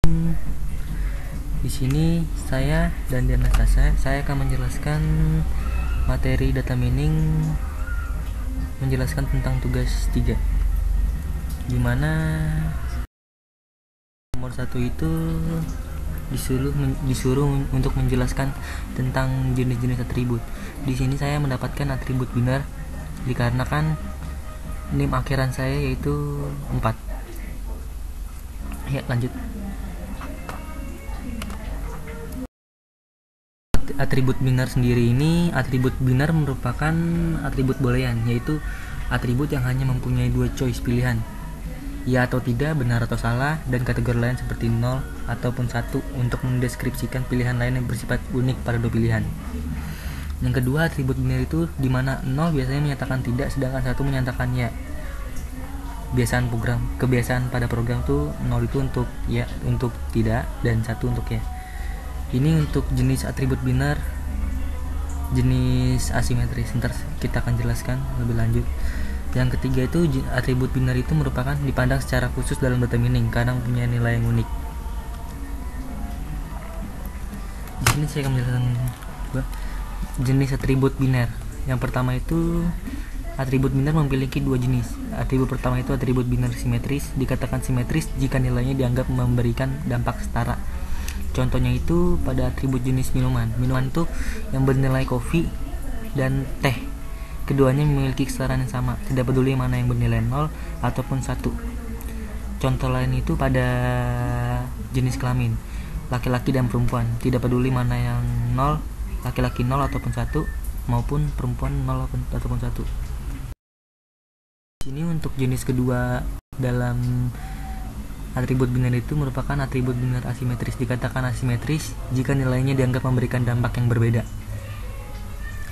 Di sini saya dan Diana Sasa, saya akan menjelaskan materi data mining, menjelaskan tentang tugas 3, dimana nomor 1 itu disuruh untuk menjelaskan tentang jenis-jenis atribut. Di sini saya mendapatkan atribut binar dikarenakan NIM akhiran saya yaitu 4. Ya, lanjut. Atribut binar sendiri ini, atribut binar merupakan atribut boolean, yaitu atribut yang hanya mempunyai 2 choice pilihan, ya atau tidak, benar atau salah, dan kategori lain seperti 0 ataupun 1 untuk mendeskripsikan pilihan lain yang bersifat unik pada 2 pilihan. Yang kedua, atribut binar itu dimana 0 biasanya menyatakan tidak, sedangkan 1 menyatakan ya. Kebiasaan pada program tuh 0 itu untuk ya, untuk tidak, dan 1 untuk ya. Ini untuk jenis atribut binar, jenis asimetris. Ntar kita akan jelaskan lebih lanjut. Yang ketiga itu atribut binar itu merupakan dipandang secara khusus dalam data mining karena mempunyai nilai yang unik. Di sini saya akan menjelaskan jenis atribut binar. Yang pertama itu atribut binar memiliki 2 jenis. Atribut pertama itu atribut binar simetris, dikatakan simetris jika nilainya dianggap memberikan dampak setara. Contohnya itu pada atribut jenis minuman. Minuman itu yang bernilai kopi dan teh. Keduanya memiliki kesetaraan yang sama, tidak peduli mana yang bernilai 0 ataupun 1. Contoh lain itu pada jenis kelamin, laki-laki dan perempuan, tidak peduli mana yang 0, laki-laki 0 ataupun 1, maupun perempuan 0 ataupun 1. Ini untuk jenis kedua dalam atribut binar itu merupakan atribut binar asimetris, dikatakan asimetris jika nilainya dianggap memberikan dampak yang berbeda,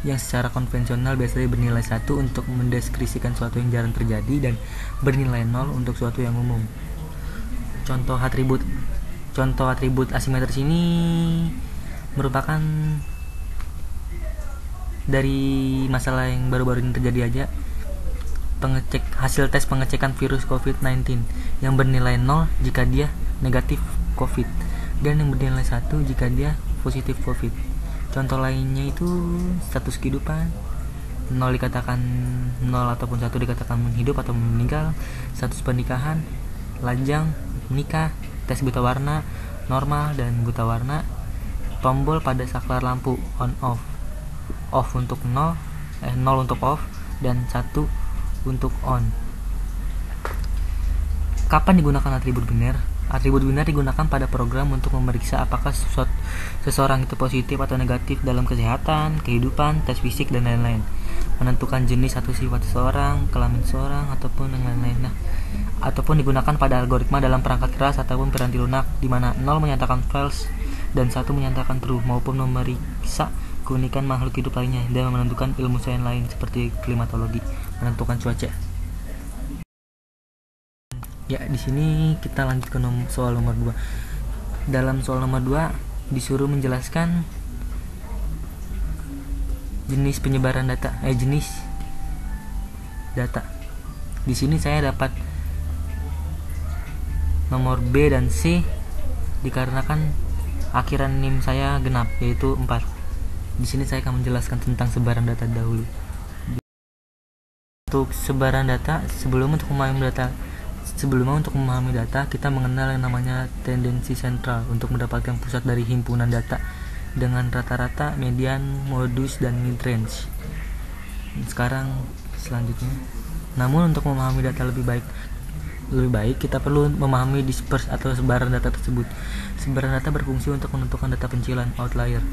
yang secara konvensional biasanya bernilai 1 untuk mendeskripsikan suatu yang jarang terjadi dan bernilai 0 untuk suatu yang umum. Contoh atribut asimetris ini merupakan dari masalah yang baru-baru ini terjadi aja. Hasil tes pengecekan virus COVID-19 yang bernilai 0 jika dia negatif COVID dan yang bernilai 1 jika dia positif COVID. Contoh lainnya itu status kehidupan, 0 dikatakan 0 ataupun 1 dikatakan hidup atau meninggal, status pernikahan, lajang, menikah, tes buta warna, normal dan buta warna, tombol pada saklar lampu on off untuk 0 untuk off dan 1 untuk on. Kapan digunakan atribut binar? Atribut binar digunakan pada program untuk memeriksa apakah seseorang itu positif atau negatif dalam kesehatan, kehidupan, tes fisik dan lain-lain. Menentukan jenis atau sifat seseorang, kelamin seseorang ataupun yang lain-lain. Ataupun digunakan pada algoritma dalam perangkat keras ataupun piranti lunak, di mana 0 menyatakan false dan 1 menyatakan true, maupun memeriksa keunikan makhluk hidup lainnya dan menentukan ilmu sains lain seperti klimatologi, menentukan cuaca. Ya, di sini kita lanjut ke soal nomor 2. Dalam soal nomor 2 disuruh menjelaskan jenis penyebaran data, jenis data. Di sini saya dapat nomor B dan C dikarenakan akhiran NIM saya genap yaitu 4. Di sini saya akan menjelaskan tentang sebaran data dahulu. Untuk sebaran data, sebelumnya untuk memahami data, kita mengenal yang namanya tendensi sentral untuk mendapatkan pusat dari himpunan data dengan rata-rata, median, modus, dan mid-range. Sekarang selanjutnya. Namun untuk memahami data lebih baik kita perlu memahami disperse atau sebaran data tersebut. Sebaran data berfungsi untuk menentukan data pencilan, outlier,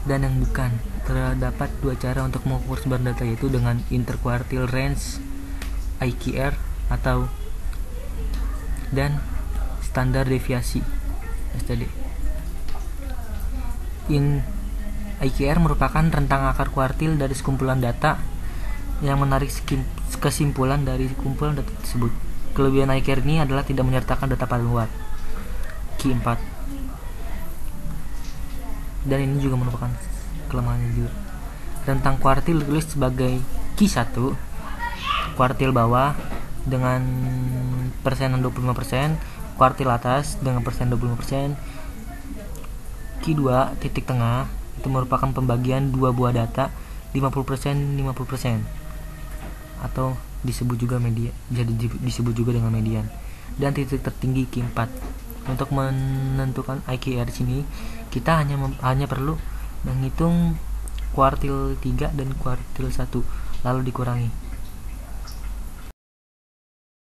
dan yang bukan. Terdapat 2 cara untuk mengukur sebaran data, yaitu dengan interquartile range IQR dan standar deviasi STD. IQR merupakan rentang akar kuartil dari sekumpulan data yang menarik kesimpulan dari kumpulan data tersebut. Kelebihan IQR ini adalah tidak menyertakan data paling luar, Q4. Dan ini juga merupakan kelemahannya juga. Rentang kuartil ditulis sebagai Q1, kuartil bawah dengan persenan 25%, kuartil atas dengan persen 25%. Q2 titik tengah itu merupakan pembagian dua buah data 50% 50% atau disebut juga median, jadi disebut juga dengan median. Dan titik tertinggi Q4. Untuk menentukan IKR di sini kita hanya perlu menghitung kuartil 3 dan kuartil 1 lalu dikurangi.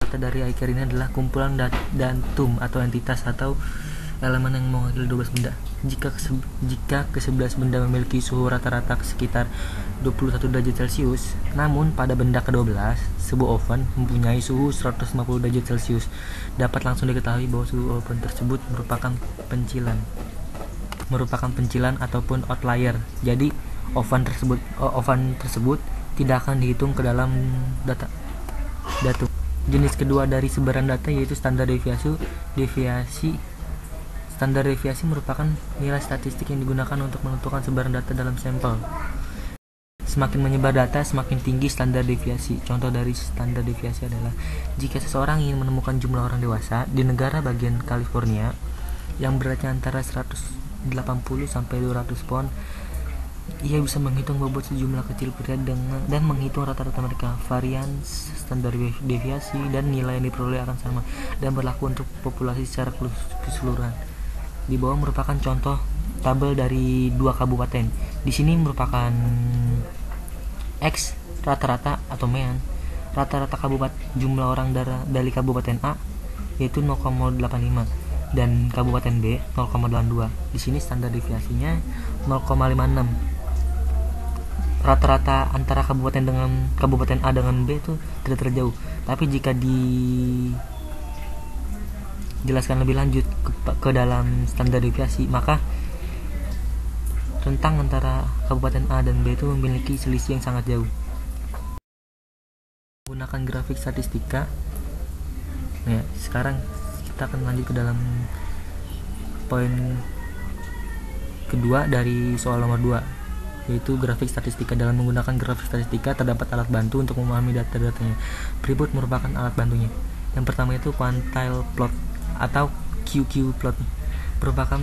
Data dari IKR ini adalah kumpulan datum atau entitas atau elemen yang mewakili 12 benda. Jika ke-11 benda memiliki suhu rata-rata sekitar 21 derajat Celcius, namun pada benda ke-12, sebuah oven mempunyai suhu 150 derajat Celcius, dapat langsung diketahui bahwa suhu oven tersebut merupakan pencilan ataupun outlier. Jadi oven tersebut tidak akan dihitung ke dalam datum. Jenis kedua dari sebaran data yaitu standar deviasi. Standar deviasi merupakan nilai statistik yang digunakan untuk menentukan sebaran data dalam sampel. Semakin menyebar data, semakin tinggi standar deviasi. Contoh dari standar deviasi adalah jika seseorang ingin menemukan jumlah orang dewasa di negara bagian California yang beratnya antara 180 sampai 200 pound, ia bisa menghitung bobot sejumlah kecil pria dan menghitung rata-rata mereka. Varians standar deviasi dan nilai yang diperoleh akan sama dan berlaku untuk populasi secara keseluruhan. Di bawah merupakan contoh tabel dari dua kabupaten. Di sini merupakan X rata-rata atau mean. Rata-rata jumlah orang dari kabupaten A yaitu 0,85 dan kabupaten B 0,82. Di sini standar deviasinya 0,56. Rata-rata antara kabupaten dengan kabupaten A dengan B itu tidak terjauh. Tapi jika dijelaskan lebih lanjut ke dalam standar deviasi, maka rentang antara kabupaten A dan B itu memiliki selisih yang sangat jauh. Menggunakan grafik statistika. Ya, sekarang kita akan lanjut ke dalam poin kedua dari soal nomor 2, yaitu grafik statistika. Dalam menggunakan grafik statistika terdapat alat bantu untuk memahami data-datanya. Berikut merupakan alat bantunya. Yang pertama itu quantile plot atau QQ plot, merupakan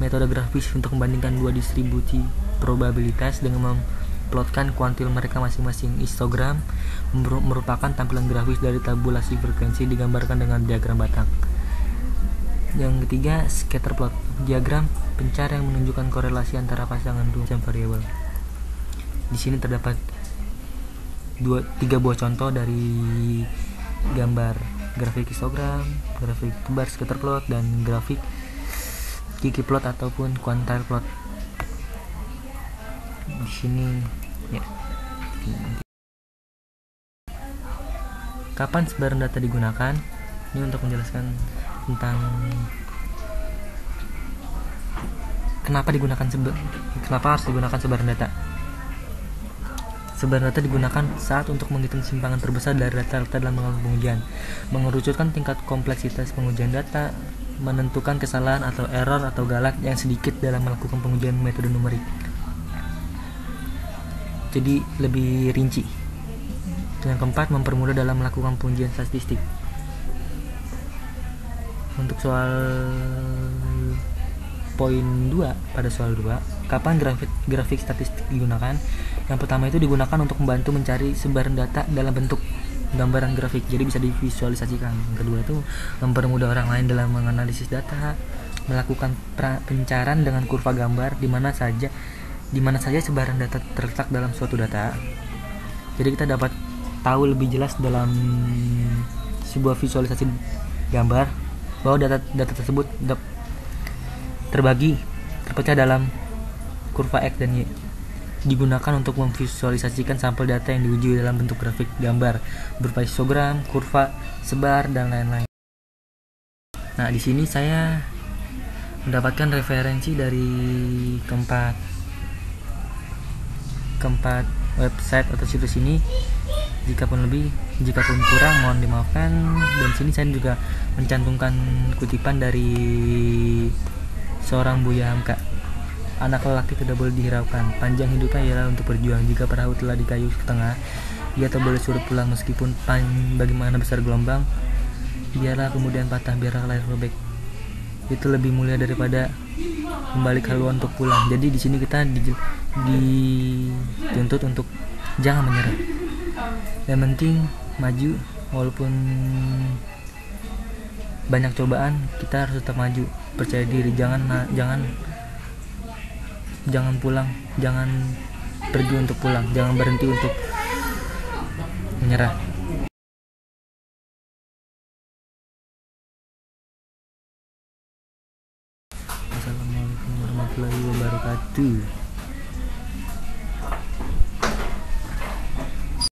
metode grafis untuk membandingkan dua distribusi probabilitas dengan memplotkan kuantil mereka masing-masing. Histogram merupakan tampilan grafis dari tabulasi frekuensi digambarkan dengan diagram batang. Yang ketiga, scatter plot, diagram pencar yang menunjukkan korelasi antara pasangan dua variabel. Di sini terdapat 3 buah contoh dari gambar grafik histogram, grafik bar scatter plot, dan grafik QQ plot ataupun quantile plot. Di sini ya. Kapan sebaran data digunakan? Ini untuk menjelaskan tentang kenapa harus digunakan sebaran data. Sebaran data digunakan saat untuk menghitung simpangan terbesar dari data-data dalam melakukan pengujian, mengerucutkan tingkat kompleksitas pengujian data, menentukan kesalahan atau error atau galak yang sedikit dalam melakukan pengujian metode numerik. Jadi lebih rinci. Yang keempat, mempermudah dalam melakukan pengujian statistik. Untuk soal poin 2, pada soal 2, kapan grafik statistik digunakan? Yang pertama itu digunakan untuk membantu mencari sebaran data dalam bentuk gambaran grafik, jadi bisa divisualisasikan. Yang kedua itu mempermudah orang lain dalam menganalisis data, melakukan pencarian dengan kurva gambar di mana saja sebaran data terletak dalam suatu data. Jadi kita dapat tahu lebih jelas dalam sebuah visualisasi gambar bahwa data tersebut terpecah dalam kurva X dan Y. Digunakan untuk memvisualisasikan sampel data yang diuji dalam bentuk grafik gambar berupa histogram, kurva, sebar, dan lain-lain. Nah, di sini saya mendapatkan referensi dari keempat website atau situs ini. Jikapun kurang mohon dimaafkan. Dan sini saya juga mencantumkan kutipan dari seorang Buya Hamka. Anak lelaki tidak boleh dihiraukan, panjang hidupnya ialah untuk berjuang. Jika perahu telah di kayu ke tengah, ia tak boleh surut pulang meskipun bagaimana besar gelombang, biarlah kemudian patah, biarlah lahir robek. Itu lebih mulia daripada membalik haluan untuk pulang. Jadi di sini kita dituntut untuk jangan menyerah. Yang penting maju, walaupun banyak cobaan, kita harus tetap maju, percaya diri, jangan pulang, jangan pergi untuk pulang, jangan berhenti untuk menyerah. Assalamualaikum warahmatullahi wabarakatuh.